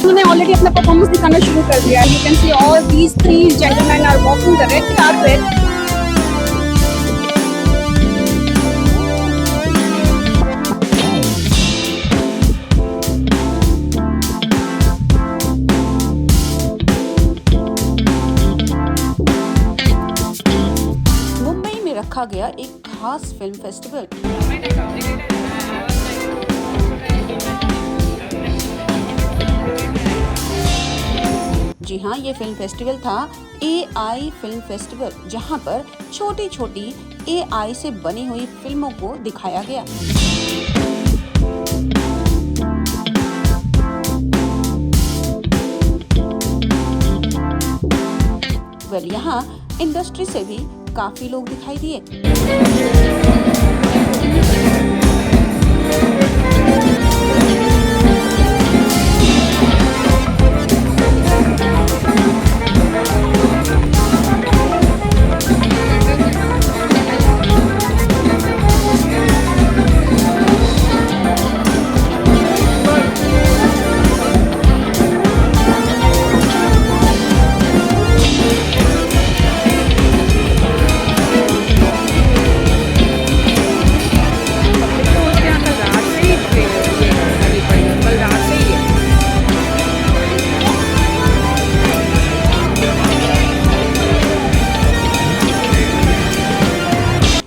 उन्होंने ऑलरेडी अपना परफॉर्मेंस दिखाना शुरू कर दिया है। You can see all these three gentleman are walking the red carpet. Mumbai में रखा गया एक खास फिल्म फेस्टिवल। जी हाँ, ये फिल्म फेस्टिवल था AI फिल्म फेस्टिवल, जहाँ पर छोटी छोटी AI से बनी हुई फिल्मों को दिखाया गया। यहाँ इंडस्ट्री से भी काफी लोग दिखाई दिए।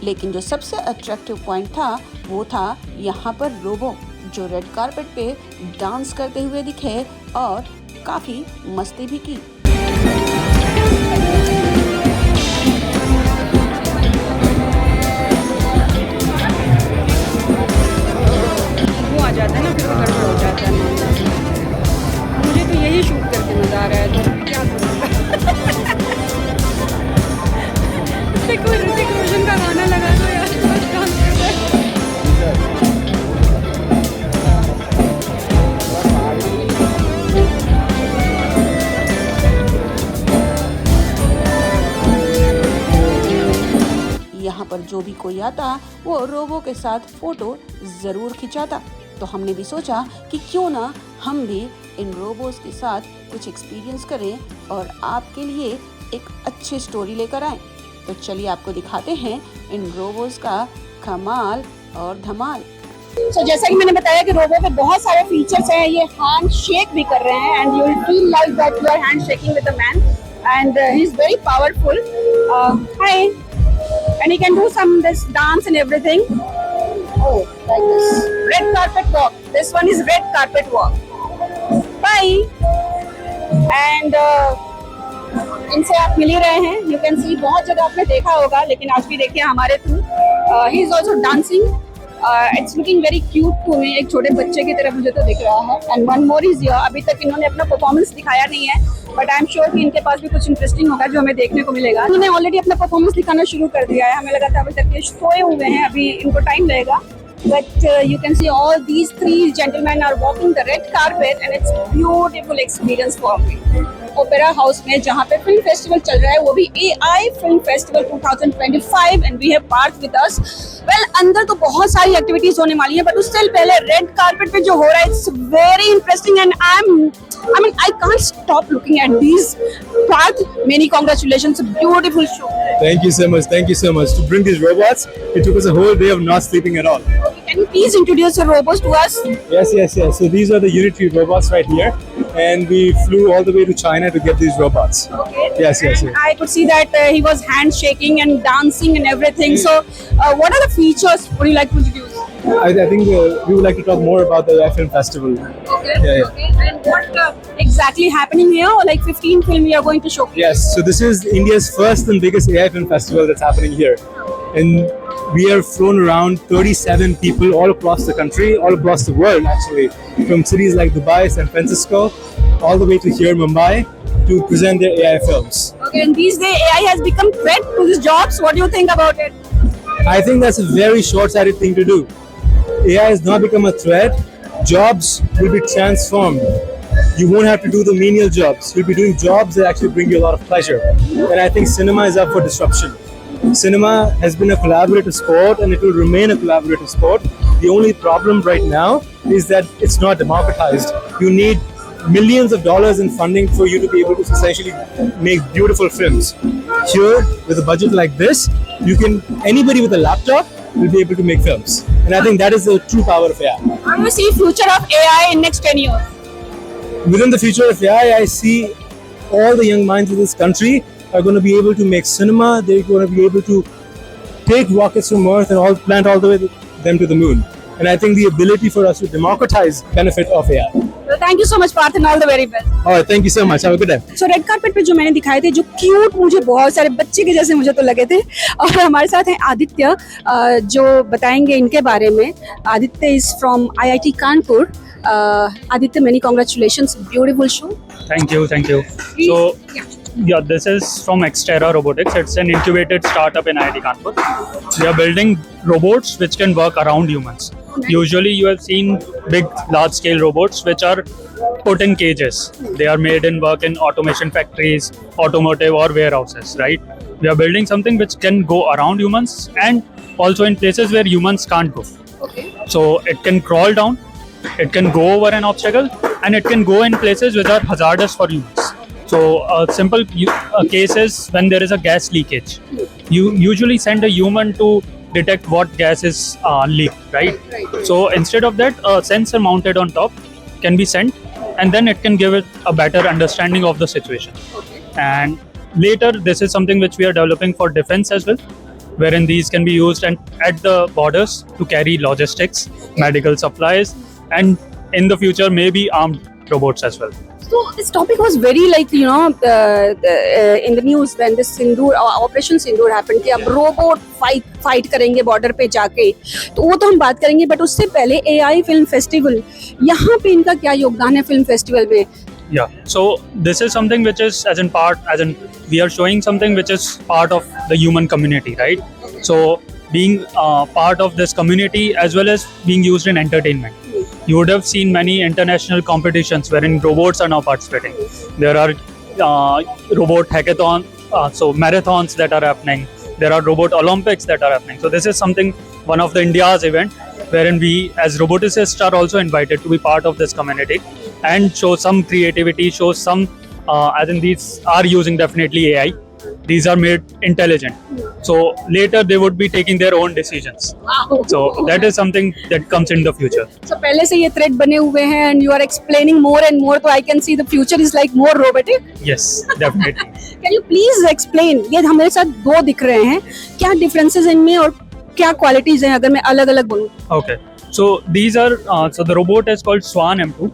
लेकिन जो सबसे अट्रैक्टिव पॉइंट था वो था यहाँ पर रोबो, जो रेड कारपेट पे डांस करते हुए दिखे और काफी मस्ती भी की। वो आ जाता है ना, फिर गड़बड़ हो जाता है। मुझे तो यही शूट करके मजा आ रहा है, तो क्या करूँ। ऋतिक रोशन का गाना लगा दो यार, बस डांस करता है। यहाँ पर जो भी कोई आता वो रोबो के साथ फोटो जरूर खिंचाता, तो हमने भी सोचा कि क्यों ना हम भी इन रोबोस के साथ कुछ एक्सपीरियंस करें और आपके लिए एक अच्छी स्टोरी लेकर आए। तो चलिए आपको दिखाते हैं इन रोबोस का कमाल और धमाल। जैसा कि मैंने बताया कि रोबो पे बहुत सारे फीचर्स हैं। ये हैंड शेक भी कर रहे हैं and you will feel like that you are hand shaking with the man and he is very powerful. Hi, and he can do some this dance and everything. Oh, like this. Red carpet walk. This one is red carpet walk. Bye. And इनसे आप मिल ही रहे हैं। You can see बहुत जगह आपने देखा होगा, लेकिन आज भी देखिए हमारे through. He is also dancing. It's looking very cute to me. एक छोटे बच्चे की तरह मुझे तो दिख रहा है। And one more is here. अभी तक इन्होंने अपना परफॉर्मेंस दिखाया नहीं है, बट आई एम श्योर कि इनके पास भी कुछ इंटरेस्टिंग होगा जो हमें देखने को मिलेगा। इन्होंने ऑलरेडी अपना परफॉर्मेंस दिखाना शुरू कर दिया है। हमें लगा था अभी तक ये सोए हुए हैं, अभी इनको टाइम लगेगा। But you can see all these three gentlemen are walking the red carpet and it's beautiful experience for me. Opera house में जहाँ पे फिल्म फेस्टिवल चल रहा है, वो भी AI film festival 2025 and we have Parth with us. Well, अंदर तो बहुत सारी एक्टिविटीज होने वाली है, बट उससे पहले रेड कार्पेट पे जो हो रहा है it's very interesting and I mean, I can't stop looking at these. Parth, many congratulations, a beautiful show. Thank you so much. Thank you so much. To bring these robots, it took us a whole day of not sleeping at all. Can you please introduce your robots to us? Yes. So these are the Unity robots right here, and we flew all the way to China to get these robots. Okay. Yes. And I could see that he was handshaking and dancing and everything. So, what are the features would you like to introduce? I think we would like to talk more about the AI Film Festival. Okay. Yeah. Okay. And what exactly happening here? Like 15 film we are going to showcase. Yes. So this is India's first and biggest AI Film Festival that's happening here, and we are flown around 37 people all across the country, all across the world actually, from cities like Dubai, San Francisco, all the way to here Mumbai, to present their AI films. Okay. And these days AI has become threat to these jobs. What do you think about it? I think that's a very short-sighted thing to do. AI has not become a threat. Jobs will be transformed. You won't have to do the menial jobs. You'll be doing jobs that actually bring you a lot of pleasure. And I think cinema is up for disruption. Cinema has been a collaborative sport and it will remain a collaborative sport. The only problem right now is that it's not democratized. You need millions of dollars in funding for you to be able to essentially make beautiful films. Here, with a budget like this, anybody with a laptop will be able to make films. And I think that is the true power of AI. How do you see future of AI in next 10 years? Within the future of AI, I see all the young minds of this country are going to be able to make cinema. They're going to be able to take rockets from Earth and plant all the way them to the moon. And I think the ability for us to democratize benefit of AI. So thank you so much, Parth, and all the very best. All right, thank you so much. Have a good day. So red carpet पे जो मैंने दिखाए थे, जो cute मुझे बहुत सारे बच्चे के जैसे मुझे तो लगे थे, और हमारे साथ हैं आदित्य जो बताएंगे इनके बारे में. Aditya is from IIT Kanpur. Aditya, many congratulations, beautiful show. Thank you. So, yeah, this is from Xterra Robotics. It's an incubated startup in IIT Kanpur. We are building robots which can work around humans. Usually, you have seen big, large-scale robots which are put in cages. They are made and work in automation factories, automotive or warehouses, right? We are building something which can go around humans and also in places where humans can't go. Okay. So, it can crawl down. It can go over an obstacle and it can go in places which are hazardous for humans. So a simple case is when there is a gas leakage. You usually send a human to detect what gas is leaked, right? So instead of that, a sensor mounted on top can be sent and then it can give it a better understanding of the situation. And later, this is something which we are developing for defense as well, wherein these can be used and at the borders to carry logistics, medical supplies, and in the future maybe armed robots as well. So this topic was very in the news when this Operation Sindoor happened कि अब robot fight करेंगे border पे जाके, तो वो तो हम बात करेंगे. बट उससे पहले AI फिल्म फेस्टिवल, यहाँ पे इनका क्या योगदान है फिल्म फेस्टिवल में? Yeah, so this is something which is as in we are showing something which is part of the human community, right? So being part of this community as well as being used in entertainment. You would have seen many international competitions wherein robots are now participating. There are robot hackathon, so marathons that are happening. There are robot Olympics that are happening. So this is something, one of the India's event, wherein we as roboticists are also invited to be part of this community and show some creativity, show some, as in these are using definitely AI. These are made intelligent. So later they would be taking their own decisions. Wow. So that is something that comes in the future. So पहले से ये thread बने हुए हैं and you are explaining more and more, तो I can see the future is like more robotic. Yes, definitely. Can you please explain? ये हमारे साथ दो दिख रहे हैं, क्या differences हैं इनमें और क्या qualities हैं अगर मैं अलग-अलग बोलूँ? Okay. So these are, so the robot is called Swan M2.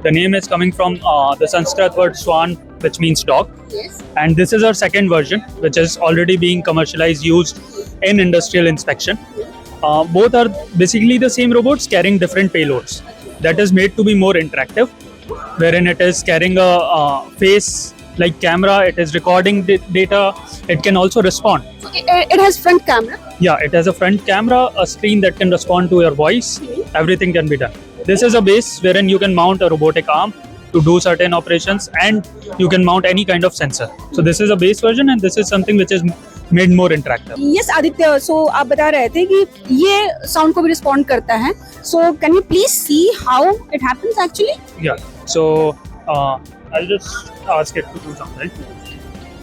The name is coming from the Sanskrit word Swan, which means dog. Yes. And this is our second version, which is already being commercialized, used in industrial inspection. Both are basically the same robots carrying different payloads. That is made to be more interactive, wherein it is carrying a face like camera, it is recording data, it can also respond. Okay, it has front camera. Yeah, it has a front camera, a screen that can respond to your voice, everything can be done. This is a base wherein you can mount a robotic arm to do certain operations and you can mount any kind of sensor. So this is a base version and this is something which is made more interactive. Yes, Aditya, so आप बता रहे थे कि ये sound को भी respond करता है. So can you please see how it happens actually? Yeah, so I'll just ask it to do something.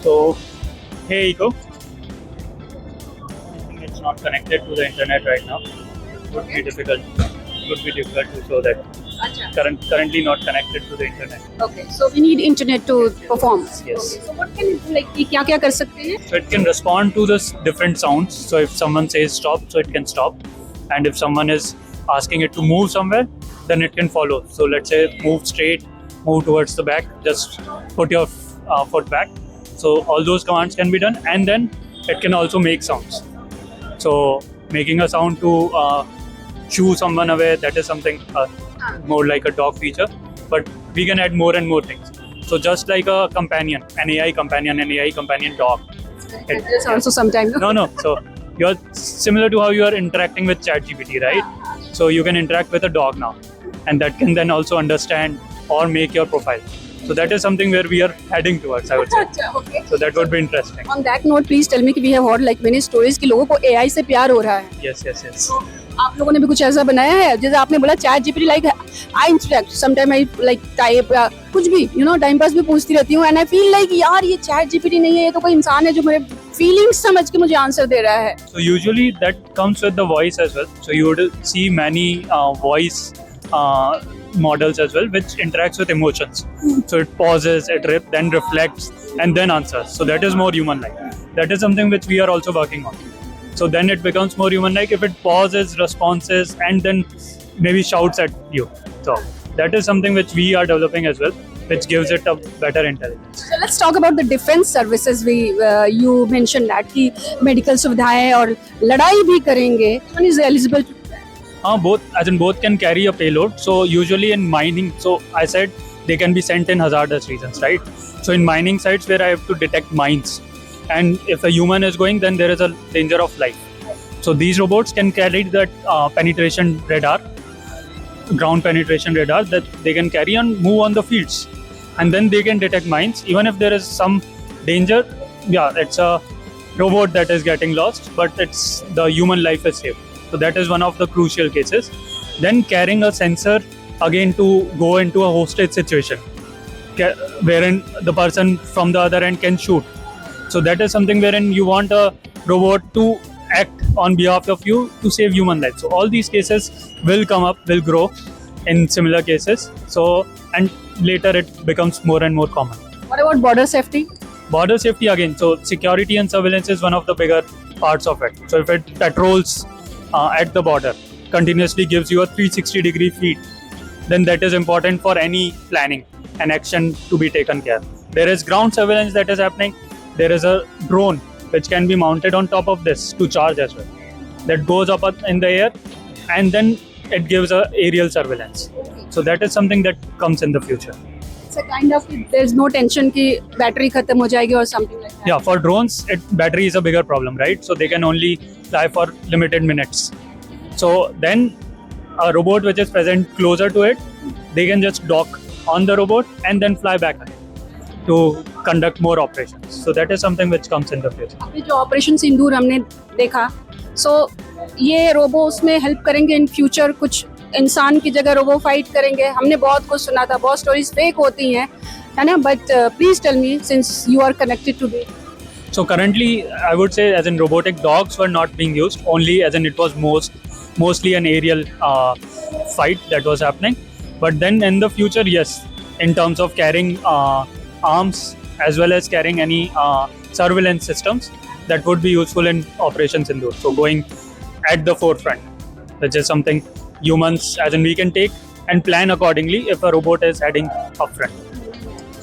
So, hey Eco, I think it's not connected to the internet right now. Would be difficult to show that. Currently not connected to the internet. Okay, so we need internet to perform. Yes. Okay, so what can it do? Like ये क्या कर सकते हैं? So it can respond to the different sounds. So if someone says stop, so it can stop. And if someone is asking it to move somewhere, then it can follow. So let's say move straight, move towards the back, just put your foot back. So all those commands can be done. And then it can also make sounds. So making a sound to shoo someone away, that is something more like a dog feature. But we can add more and more things. So just like a companion, an AI companion dog. That's also sometimes. No. So you're similar to how you are interacting with ChatGPT, right? So you can interact with a dog now. And that can then also understand or make your profile. So that is something where we are heading towards, I would say. Okay. So that would be interesting. On that note, please tell me कि we have heard like many stories कि लोगों को AI से प्यार हो रहा है. Yes. आप लोगों ने भी कुछ ऐसा बनाया है जैसे आपने बोला chat GPT like I interact sometime I like type या कुछ भी टाइम पास भी पूछती रहती हूँ एंड आई फील लाइक यार ये चैट जीपीटी नहीं है, ये तो कोई इंसान है जो मेरे फीलिंग्स समझ के मुझे आंसर दे रहा है. So usually that comes with the voice as well. So you would see many voice models as well, which interacts with emotions. So it pauses, then reflects, and then answers. So that is more human-like. That is something which we are also working on. So then it becomes more human-like if it pauses, responses, and then maybe shouts at you. So that is something which we are developing as well, which gives it a better intelligence. So let's talk about the defense services. You mentioned that कि medical सुविधाएं और लड़ाई भी करेंगे. One is eligible to Both can carry a payload. So usually in mining, so I said they can be sent in hazardous regions, right? So in mining sites where I have to detect mines, and if a human is going, then there is a danger of life. So these robots can carry that penetration radar, ground penetration radar that they can carry and move on the fields, and then they can detect mines. Even if there is some danger, yeah, it's a robot that is getting lost, but it's the human life is saved. So that is one of the crucial cases. Then carrying a sensor again to go into a hostage situation, wherein the person from the other end can shoot. So that is something wherein you want a robot to act on behalf of you to save human life. So all these cases will come up, will grow in similar cases. So and later it becomes more and more common. what about border safety? Border safety again. So security and surveillance is one of the bigger parts of it. So if it patrols at the border, continuously gives you a 360-degree feed, then that is important for any planning and action to be taken care. There is ground surveillance that is happening. There is a drone which can be mounted on top of this to charge as well. That goes up in the air and then it gives a aerial surveillance. So that is something that comes in the future. It's a kind of there's no tension कि battery खत्म हो जाएगी or something like that. Yeah, for drones, battery is a bigger problem, right? So they can only fly for limited minutes. So then a robot which is present closer to it, they can just dock on the robot and then fly back again to conduct more operations. So that is something which comes in the future. अभी जो operation सिंदूर हमने देखा, so ये robo उसमें help करेंगे in future, कुछ इंसान की जगह रोबो फाइट करेंगे. हमने बहुत कुछ सुना था, बहुत स्टोरीज फेक होती हैं, है ना? But please tell me since you are connected to this. So currently, I would say as in robotic dogs were not being used, only as in it was mostly an aerial fight that was happening. But then in the future, yes, in terms of carrying arms as well as carrying any surveillance systems, that would be useful in operations in those. So going at the forefront, which is something humans as in we can take and plan accordingly if a robot is heading up front.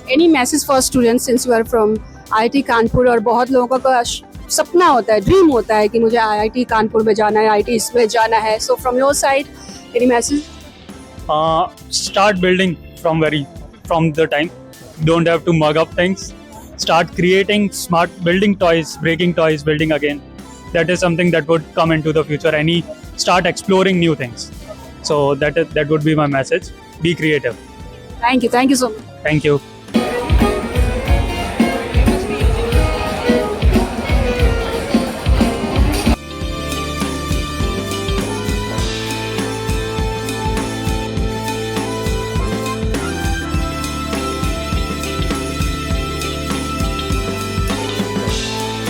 Any message for students since you are from IIT Kanpur और बहुत लोगों का सपना होता है, dream होता है कि मुझे IIT कानपुर में जाना है, IIT इसमें जाना है. So from your side, any message? Start building from the time. Don't have to mug up things. Start creating smart building toys, breaking toys, building again. That is something that would come into the future. Start exploring new things. So that would be my message. Be creative. Thank you so much. Thank you.